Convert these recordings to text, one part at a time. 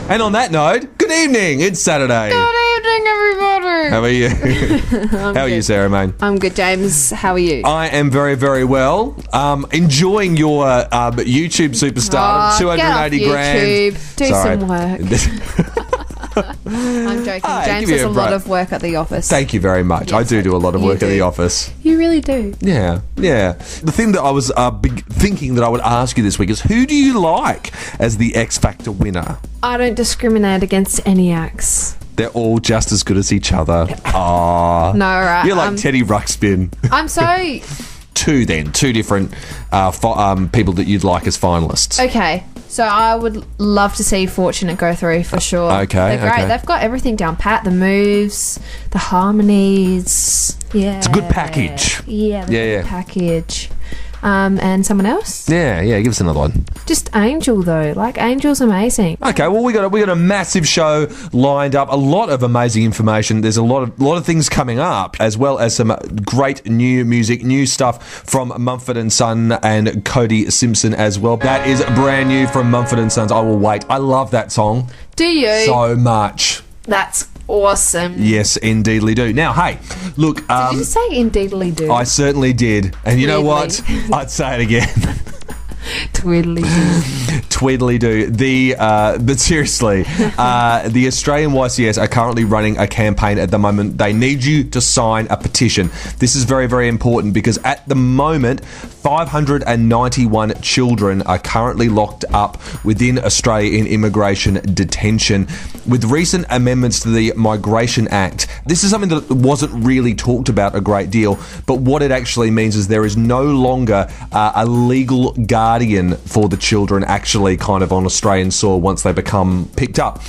And on that note, good evening. It's Saturday. Good evening, everybody. How are you? How are you, Sarah, mate? I'm good, James. How are you? I am very, very well. Enjoying your YouTube superstar, 280 grand. Do some work. I'm joking. James does a lot of work at the office. Thank you very much. Yes, I do a lot of work at the office. You really do. Yeah. The thing that I was thinking that I would ask you this week is, who do you like as the X Factor winner? I don't discriminate against any acts. They're all just as good as each other. Aww. No, right. You're like Teddy Ruxpin. I'm sorry. Two different people that you'd like as finalists. Okay. So I would love to see Fortunate go through for sure. Okay. They're great. Okay. They've got everything down pat. The moves, the harmonies. Yeah. It's a good package. Good package. And someone else? Yeah, give us another one. Just Angel, though. Like, Angel's amazing. Okay, well, we got a massive show lined up, a lot of amazing information. There's a lot of things coming up, as well as some great new music, new stuff from Mumford & Son and Cody Simpson as well. That is brand new from Mumford & Sons. I Will Wait. I love that song. Do you? So much. That's awesome. Yes, indeedly do. Now, hey, look. Did you say indeedly do? I certainly did. And you know what? I'd say it again. Tweedly do. Tweedly do. But seriously, the Australian YCS are currently running a campaign at the moment. They need you to sign a petition. This is very, very important because at the moment, 591 children are currently locked up within Australia in immigration detention. With recent amendments to the Migration Act, this is something that wasn't really talked about a great deal, but what it actually means is there is no longer a legal guardian for the children actually kind of on Australian soil once they become picked up.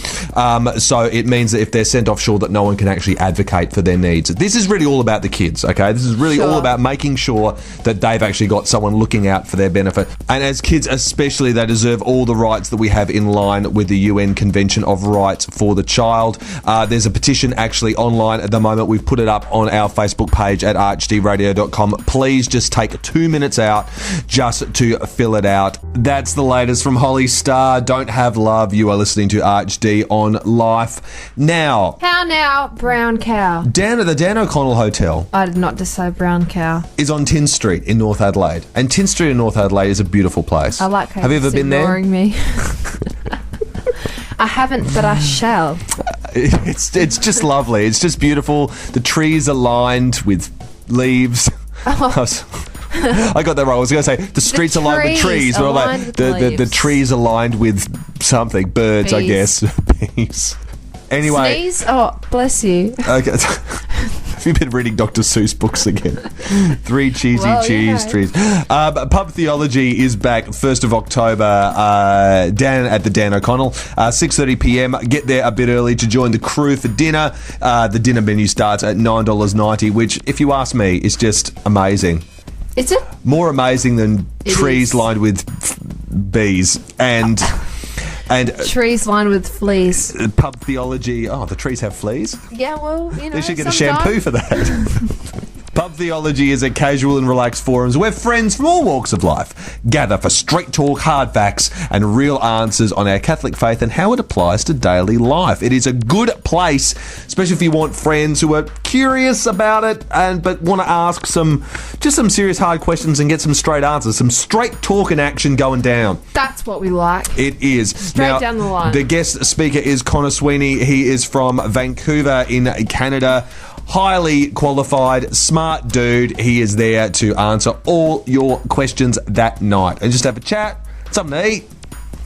So it means that if they're sent offshore, that no one can actually advocate for their needs. This is really all about the kids, okay? This is really all about making sure that they've actually got someone looking out for their benefit. And as kids especially, they deserve all the rights that we have in line with the UN Convention of Rights for the Child. There's a petition actually online at the moment. We've put it up on our Facebook page at archdradio.com. Please just take 2 minutes out just to fill it out. That's the latest from Holly Starr. Don't Have Love. You are listening to ArchD on Life. Now. How now, brown cow? Down at the Dan O'Connell Hotel. I did not just say brown cow. Is on Tin Street in North Adelaide. And Tin Street in North Adelaide is a beautiful place. I like how Have you ever been there? Me. I haven't, but I shall. It's just lovely. It's just beautiful. The trees are lined with leaves. I got that wrong. I was going to say the streets are lined with trees. But like the trees are lined with something. Birds, I guess. Bees. Anyway. Sneeze? Oh, bless you. Okay. Have you been reading Dr. Seuss books again? 3 cheesy cheese trees. Pub Theology is back 1st of October down at the Dan O'Connell, 6:30 p.m. Get there a bit early to join the crew for dinner. The dinner menu starts at $9.90, which, if you ask me, is just amazing. Is it? More amazing than trees lined with bees and trees lined with fleas. Pub Theology. Oh, the trees have fleas? Yeah, well, you know. They should get a shampoo for that. Pub Theology is a casual and relaxed forums where friends from all walks of life gather for straight talk, hard facts, and real answers on our Catholic faith and how it applies to daily life. It is a good place, especially if you want friends who are curious about it but want to ask some serious hard questions and get some straight answers, some straight talk and action going down. That's what we like. It is. Straight down the line. The guest speaker is Connor Sweeney. He is from Vancouver in Canada. Highly qualified, smart dude. He is there to answer all your questions that night. And just have a chat, something to eat,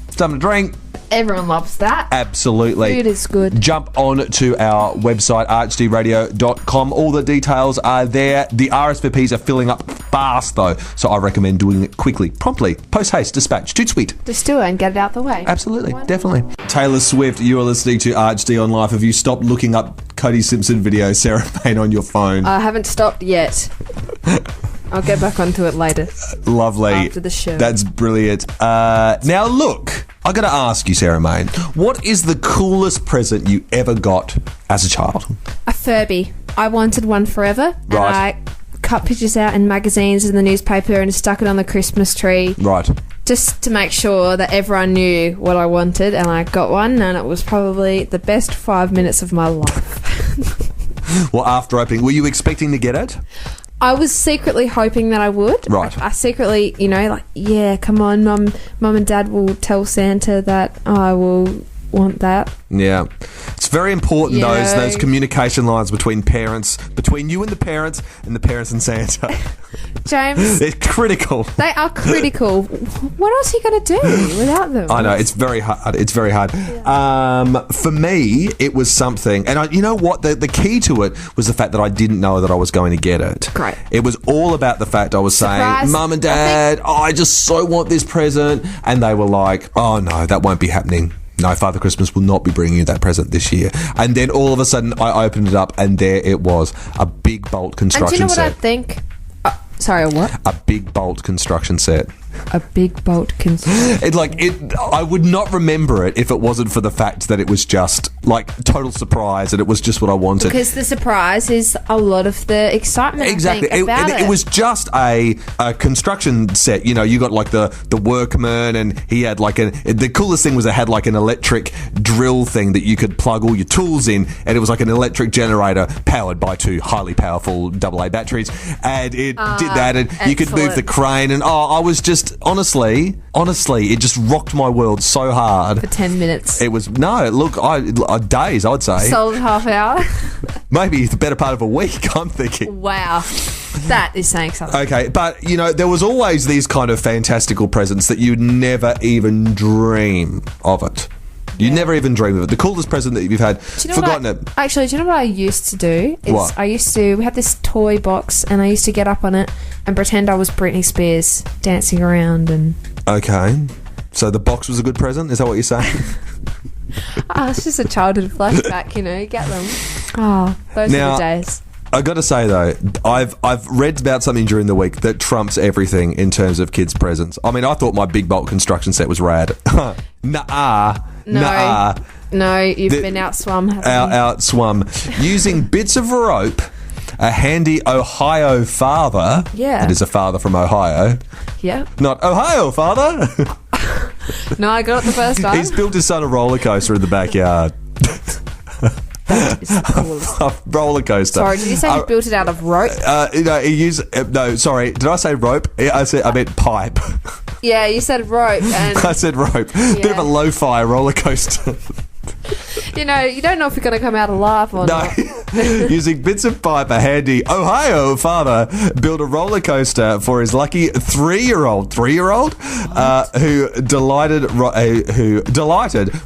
something to drink. Everyone loves that. Absolutely. Food is good. Jump on to our website, archdradio.com. All the details are there. The RSVPs are filling up fast, though, so I recommend doing it quickly, promptly, post-haste, dispatch, toot sweet. Just do it and get it out the way. Absolutely, definitely. Taylor Swift, you are listening to ArchD on Life. Have you stopped looking up Cody Simpson videos, Sarah Payne, on your phone? I haven't stopped yet. I'll get back onto it later. Lovely. After the show. That's brilliant. Now, look, I got to ask you, Sarah Main, what is the coolest present you ever got as a child? A Furby. I wanted one forever. Right. And I cut pictures out in magazines and the newspaper and stuck it on the Christmas tree. Right. Just to make sure that everyone knew what I wanted, and I got one, and it was probably the best 5 minutes of my life. Well, after opening, were you expecting to get it? I was secretly hoping that I would. Right. I secretly, yeah, come on, Mum and Dad will tell Santa that I will want that. Yeah. It's very important, those communication lines between you and the parents and Santa. James. They're critical. They are critical. What else are you going to do without them? I know, it's very hard. It's very hard. Yeah. For me, it was something, and you know what? The key to it was the fact that I didn't know that I was going to get it. Great. It was all about the fact I was Surprise. saying, Mum and Dad, I just so want this present. And they were like, oh no, that won't be happening. No, Father Christmas will not be bringing you that present this year. And then all of a sudden, I opened it up, and there it was, a big bolt construction set. And do you know what I think? Sorry, what? A big bolt construction set. A big bolt construction. I would not remember it if it wasn't for the fact that it was just like total surprise and it was just what I wanted. Because the surprise is a lot of the excitement. Exactly. I think, about it. It was just a construction set. You got like the workman, and he had like the coolest thing was it had like an electric drill thing that you could plug all your tools in, and it was like an electric generator powered by 2 highly powerful AA batteries, and it did that, and you could move the crane, and I was just honestly, it just rocked my world so hard. For 10 minutes. It was, days, I'd say. Solid half hour. Maybe the better part of a week, I'm thinking. Wow. That is saying something. Okay, but, there was always these kind of fantastical presents that you'd never even dream of it. You never even dream of it. The coolest present that you've had, forgotten it. Actually, do you know what I used to do? What? We had this toy box, and I used to get up on it and pretend I was Britney Spears dancing around. And okay. So the box was a good present? Is that what you're saying? It's just a childhood flashback, you get them. Those are the days. I got to say though, I've read about something during the week that trumps everything in terms of kids' presents. I mean, I thought my big bolt construction set was rad. Nah. No, you've been outswum. Outswum. Using bits of rope, a handy Ohio father. Yeah. It is a father from Ohio. Yeah. Not Ohio father. No, I got it the first time. He's built his son a roller coaster in the backyard. That is the coolest. A roller coaster. Sorry, did you say you built it out of rope? He used no. Sorry, did I say rope? I meant pipe. Yeah, you said rope. And I said rope. Bit of a lo-fi roller coaster. You don't know if you're going to come out alive or not. Using bits of pipe, a handy Ohio father built a roller coaster for his lucky three-year-old who delighted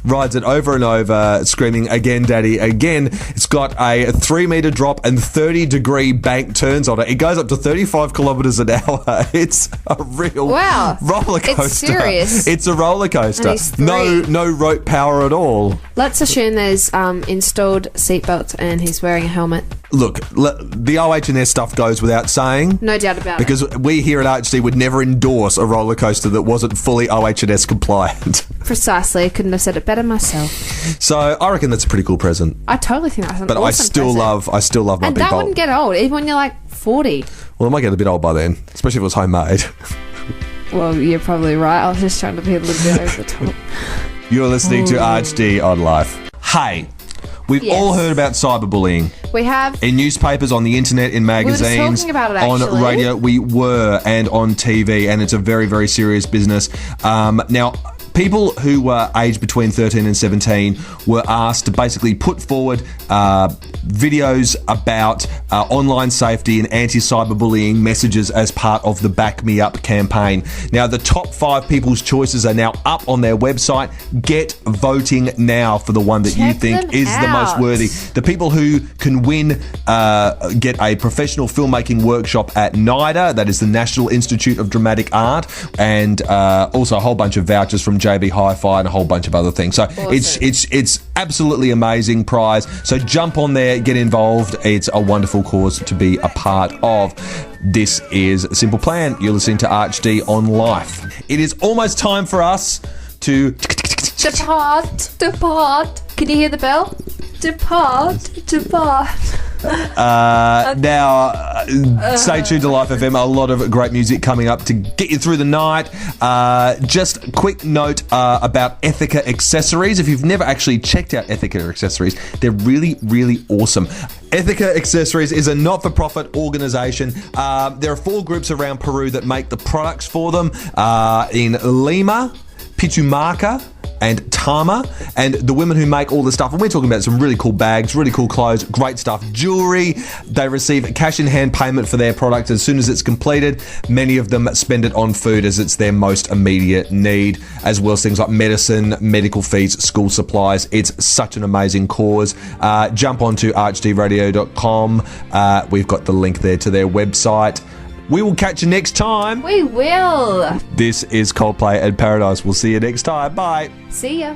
rides it over and over, screaming, "Again, Daddy, again!" It's got a 3-meter drop and 30-degree bank turns on it. It goes up to 35 kilometers an hour. It's a real roller coaster. It's serious. It's a roller coaster. No rope power at all. Let's assume there's installed seatbelts and he's wearing a helmet. Look, the OH&S stuff goes without saying. No doubt about because it. Because we here at RHD would never endorse a roller coaster that wasn't fully OH&S compliant. Precisely. I couldn't have said it better myself. So I reckon that's a pretty cool present. I totally think that's an awesome I still love my and big that bolt. wouldn't get old, even when you're like 40. Well, it might get a bit old by then, especially if it was homemade. Well, you're probably right. I was just trying to be a little bit over the top. You're listening to RHD on Life. Hey, we've all heard about cyberbullying. We have. In newspapers, on the internet, in magazines. We were just talking about it, actually. On radio, we were, and on TV, and it's a very, very serious business. Now, people who were aged between 13 and 17 were asked to basically put forward videos about online safety and anti-cyberbullying messages as part of the Back Me Up campaign. Now, the top 5 people's choices are now up on their website. Get voting now for the one that you think is the most worthy. The people who can win get a professional filmmaking workshop at NIDA, that is the National Institute of Dramatic Art, and also a whole bunch of vouchers from JB Hi-Fi and a whole bunch of other things. So awesome. It's absolutely amazing prize. So jump on there, get involved. It's a wonderful cause to be a part of. This is a Simple Plan. You're listening to RHD on Life. It is almost time for us to depart. Can you hear the bell? Depart. Now, stay tuned to Life FM. A lot of great music coming up to get you through the night. Just a quick note about Ethica Accessories. If you've never actually checked out Ethica Accessories, they're really, really awesome. Ethica Accessories is a not-for-profit organisation. There are 4 groups around Peru that make the products for them in Lima, Pitumaca, and Tama, and the women who make all the stuff, and we're talking about some really cool bags, really cool clothes, great stuff, jewellery. They receive cash in hand payment for their product as soon as it's completed. Many of them spend it on food as it's their most immediate need, as well as things like medicine, medical fees, school supplies. It's such an amazing cause. Jump onto archdradio.com. We've got the link there to their website. We will catch you next time. We will. This is Coldplay at Paradise. We'll see you next time. Bye. See ya.